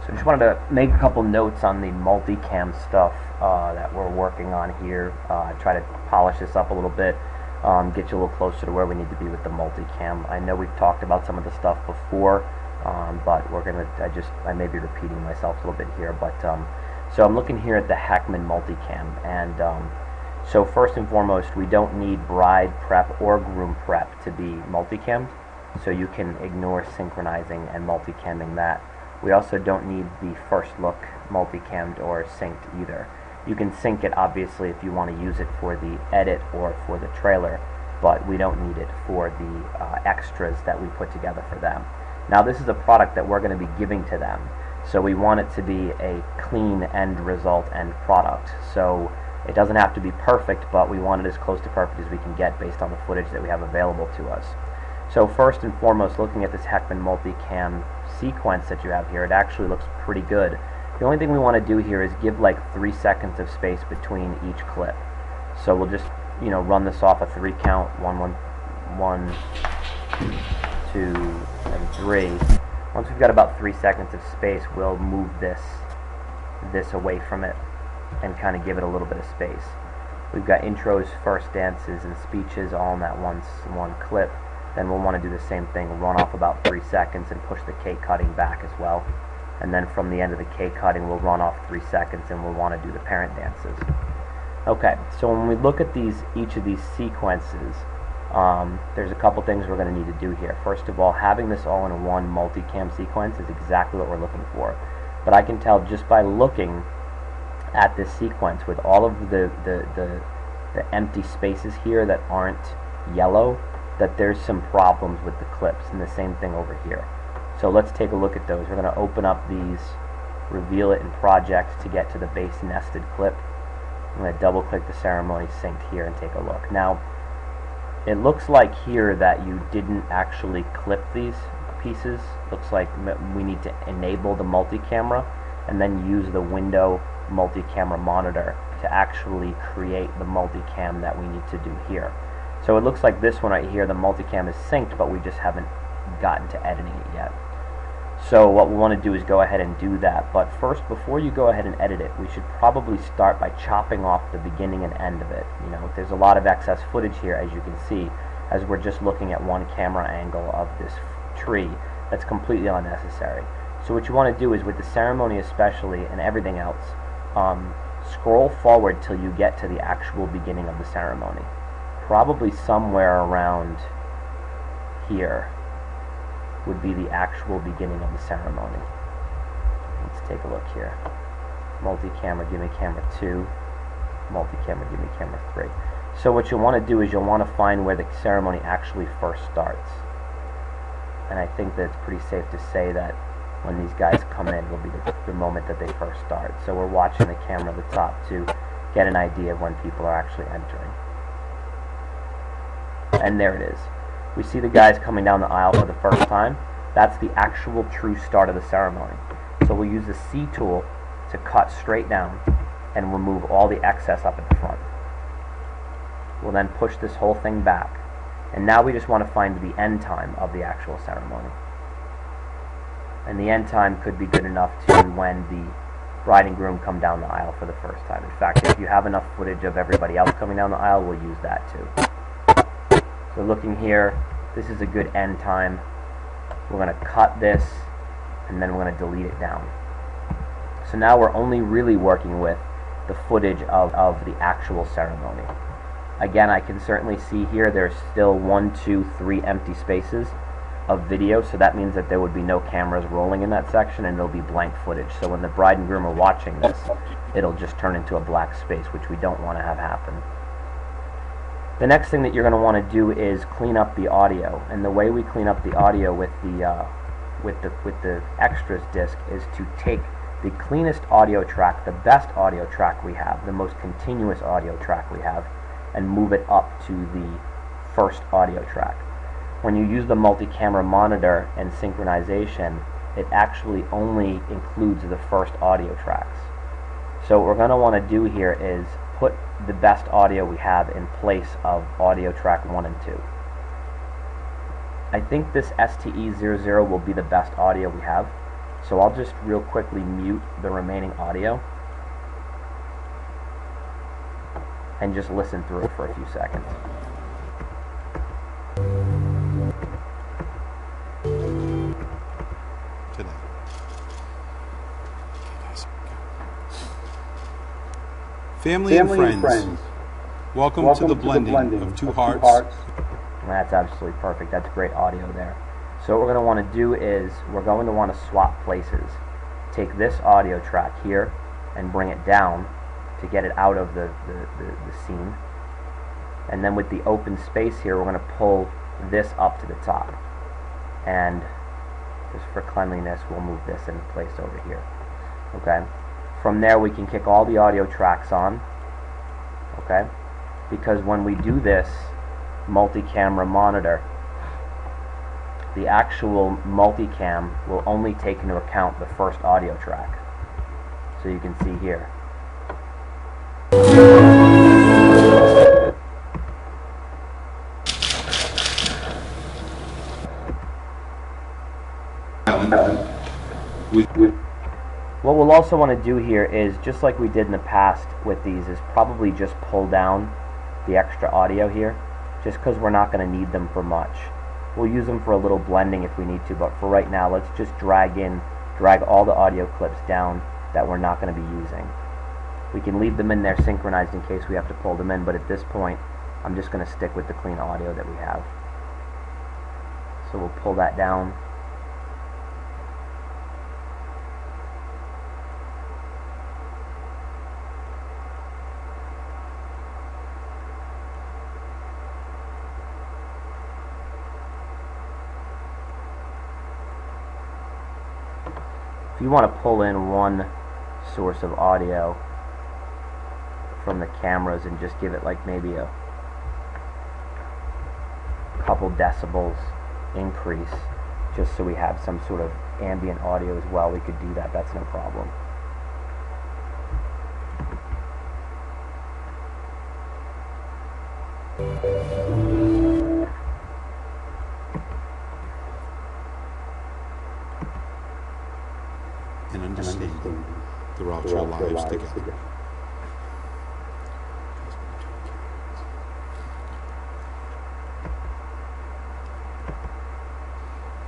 So just wanted to make a couple notes on the multicam stuff that we're working on here. Try to polish this up a little bit, get you a little closer to where we need to be with the multicam. I know we've talked about some of the stuff before, but we're gonna. I may be repeating myself a little bit here, but so I'm looking here at the Heckman multicam, and so first and foremost, we don't need bride prep or groom prep to be multicammed, so you can ignore synchronizing and multicamming that. We also don't need the first look multicammed or synced either. You can sync it obviously if you want to use it for the edit or for the trailer, but we don't need it for the extras that we put together for them. Now this is a product that we're going to be giving to them, so we want it to be a clean end result end product. So it doesn't have to be perfect, but we want it as close to perfect as we can get based on the footage that we have available to us. So first and foremost, looking at this Heckman multicam sequence that you have here, it actually looks pretty good. The only thing we want to do here is give like 3 seconds of space between each clip. So we'll just, run this off a 3 count, 1, 1, 1, 2, and 3. Once we've got about 3 seconds of space, we'll move this away from it and kind of give it a little bit of space. We've got intros, first dances, and speeches all in that one clip. Then we'll want to do the same thing, run off about 3 seconds and push the cake cutting back as well. And then from the end of the cake cutting, we'll run off 3 seconds and we'll want to do the parent dances. Okay, so when we look at each of these sequences, there's a couple things we're going to need to do here. First of all, having this all in one multicam sequence is exactly what we're looking for. But I can tell just by looking at this sequence with all of the empty spaces here that aren't yellow, that there's some problems with the clips, and the same thing over here. So let's take a look at those. We're going to open up these, reveal it in project to get to the base nested clip. I'm going to double click the ceremony synced here and take a look. Now it looks like here that you didn't actually clip these pieces. Looks like we need to enable the multi-camera and then use the window multi-camera monitor to actually create the multicam that we need to do here. So it looks like this one right here, the multicam is synced, but we just haven't gotten to editing it yet. So what we want to do is go ahead and do that. But first, before you go ahead and edit it, we should probably start by chopping off the beginning and end of it. There's a lot of excess footage here, as you can see, as we're just looking at one camera angle of this tree that's completely unnecessary. So what you want to do is, with the ceremony especially and everything else, scroll forward till you get to the actual beginning of the ceremony. Probably somewhere around here would be the actual beginning of the ceremony. Let's take a look here. Multi-camera, give me camera 2. Multi-camera, give me camera 3. So what you'll want to do is you'll want to find where the ceremony actually first starts. And I think that it's pretty safe to say that when these guys come in will be the moment that they first start. So we're watching the camera at the top to get an idea of when people are actually entering. And there it is. We see the guys coming down the aisle for the first time. That's the actual true start of the ceremony. So we'll use the C tool to cut straight down and remove all the excess up at the front. We'll then push this whole thing back. And now we just want to find the end time of the actual ceremony. And the end time could be good enough to when the bride and groom come down the aisle for the first time. In fact, if you have enough footage of everybody else coming down the aisle, we'll use that too. So looking here, this is a good end time. We're going to cut this, and then we're going to delete it down. So now we're only really working with the footage of the actual ceremony. Again, I can certainly see here there's still 1, 2, 3 empty spaces of video, so that means that there would be no cameras rolling in that section, and it'll be blank footage. So when the bride and groom are watching this, it'll just turn into a black space, which we don't want to have happen. The next thing that you're going to want to do is clean up the audio, and the way we clean up the audio with the extras disc is to take the cleanest audio track, the best audio track we have, the most continuous audio track we have, and move it up to the first audio track. When you use the multi-camera monitor and synchronization, it actually only includes the first audio tracks. So what we're going to want to do here is put the best audio we have in place of audio track 1 and 2. I think this STE00 will be the best audio we have. So I'll just real quickly mute the remaining audio and just listen through it for a few seconds. Today. Family and friends. Welcome to the blending of two hearts. That's absolutely perfect. That's great audio there. So what we're going to want to do is we're going to want to swap places. Take this audio track here and bring it down to get it out of the scene. And then with the open space here, we're going to pull this up to the top. And just for cleanliness, we'll move this in place over here. Okay. From there, we can kick all the audio tracks on. Okay. Because when we do this multi-camera monitor, the actual multicam will only take into account the first audio track. So you can see here. What we'll also want to do here is, just like we did in the past with these, is probably just pull down the extra audio here, just because we're not going to need them for much. We'll use them for a little blending if we need to, but for right now, let's just drag all the audio clips down that we're not going to be using. We can leave them in there synchronized in case we have to pull them in, but at this point, I'm just going to stick with the clean audio that we have. So we'll pull that down. If you want to pull in one source of audio from the cameras and just give it like maybe a couple decibels increase, just so we have some sort of ambient audio as well, we could do that. That's no problem. And understanding throughout your lives together.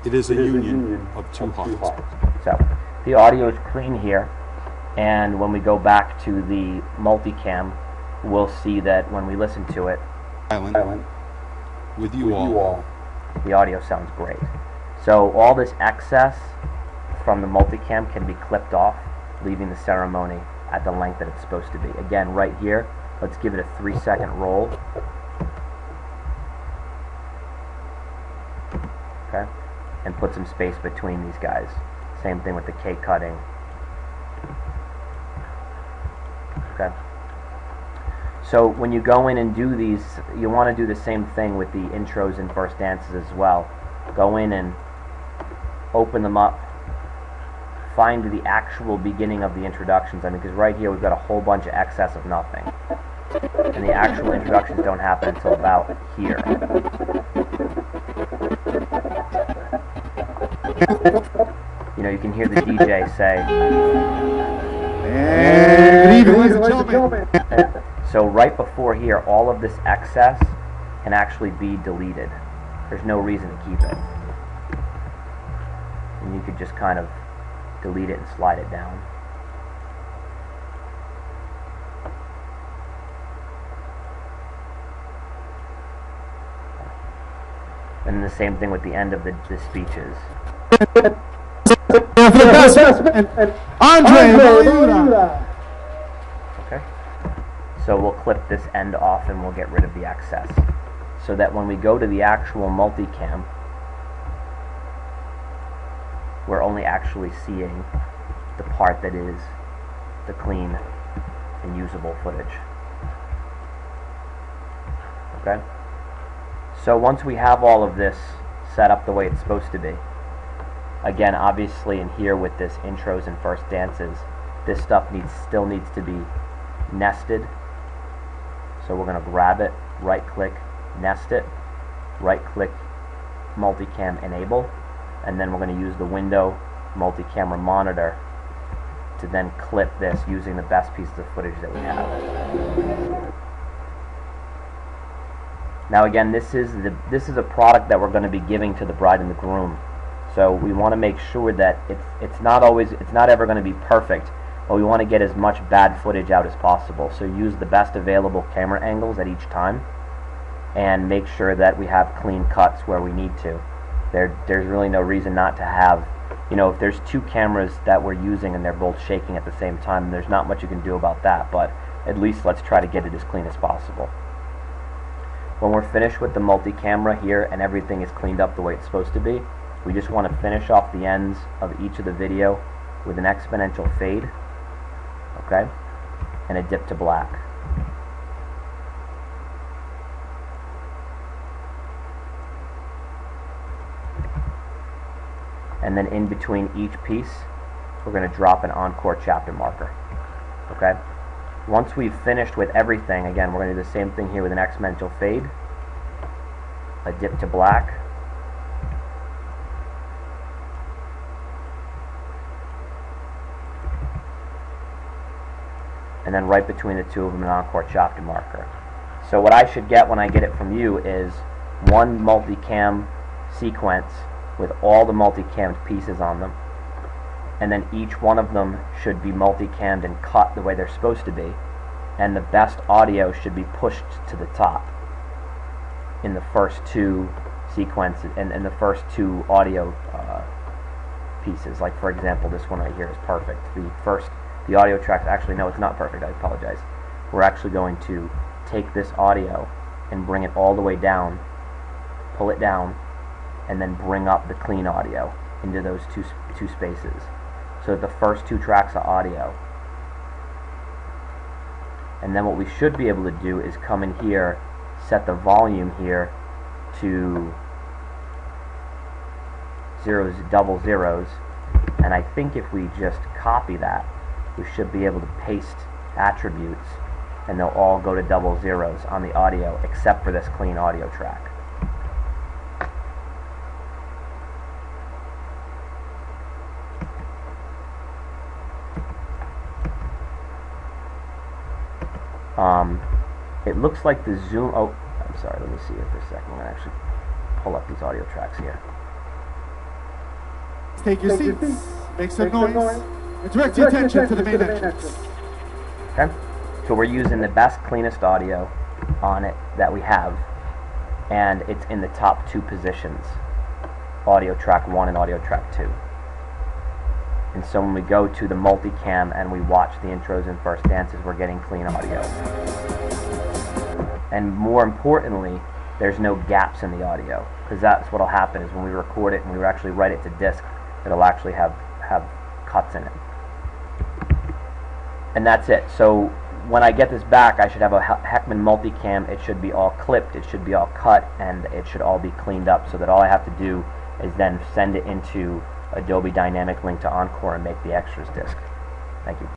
It is a union of two hearts. So the audio is clean here, and when we go back to the multicam, we'll see that when we listen to it, with you all, the audio sounds great. So all this excess from the multicam can be clipped off, leaving the ceremony at the length that it's supposed to be. Again, right here, let's give it a 3-second roll. Okay, and put some space between these guys. Same thing with the cake cutting. Okay. So when you go in and do these, you want to do the same thing with the intros and first dances as well. Go in and open them up. Find the actual beginning of the introductions. I mean, because right here we've got a whole bunch of excess of nothing. And the actual introductions don't happen until about here. You know, you can hear the DJ say, "Good evening, ladies and gentlemen." So right before here, all of this excess can actually be deleted. There's no reason to keep it. And you could just kind of delete it and slide it down. And the same thing with the end of the speeches. Okay. So we'll clip this end off and we'll get rid of the excess, so that when we go to the actual multicam, we're only actually seeing the part that is the clean and usable footage. Okay? So once we have all of this set up the way it's supposed to be, again, obviously in here with this intros and first dances, this stuff still needs to be nested. So we're going to grab it, right click, nest it, right click, multicam enable, and then we're going to use the window multi-camera monitor to then clip this using the best pieces of footage that we have. Now again, this is a product that we're going to be giving to the bride and the groom. So we want to make sure that it's not ever going to be perfect, but we want to get as much bad footage out as possible. So use the best available camera angles at each time, and make sure that we have clean cuts where we need to. There's really no reason not to have, if there's two cameras that we're using and they're both shaking at the same time, there's not much you can do about that, but at least let's try to get it as clean as possible. When we're finished with the multi-camera here and everything is cleaned up the way it's supposed to be, we just want to finish off the ends of each of the video with an exponential fade, okay, and a dip to black. And then in between each piece, we're going to drop an encore chapter marker, okay? Once we've finished with everything, again, we're going to do the same thing here with an exponential fade, a dip to black, and then right between the two of them an encore chapter marker. So what I should get when I get it from you is one multicam sequence with all the multicammed pieces on them, and then each one of them should be multicammed and cut the way they're supposed to be, and the best audio should be pushed to the top in the first two sequences and the first two audio pieces. Like for example, this one right here is perfect. The audio tracks, actually no, it's not perfect, I apologize. We're actually going to take this audio and bring it all the way down, pull it down, and then bring up the clean audio into those two spaces. So the first two tracks of audio. And then what we should be able to do is come in here, set the volume here to double zeros, and I think if we just copy that, we should be able to paste attributes and they'll all go to double zeros on the audio except for this clean audio track. It looks like the zoom, oh, I'm sorry, let me see it for a second. I'm going to actually pull up these audio tracks here. Take your seats, make some noise, and direct your attention to the main entrance. Okay, so we're using the best, cleanest audio on it that we have, and it's in the top two positions, audio track 1 and audio track 2. And so when we go to the multicam and we watch the intros and first dances, we're getting clean audio. And more importantly, there's no gaps in the audio, because that's what'll happen is when we record it and we actually write it to disk, it'll actually have cuts in it. And that's it. So when I get this back, I should have a Heckman multicam. It should be all clipped, it should be all cut, and it should all be cleaned up, so that all I have to do is then send it into Adobe Dynamic Link to Encore and make the extras disk. Thank you.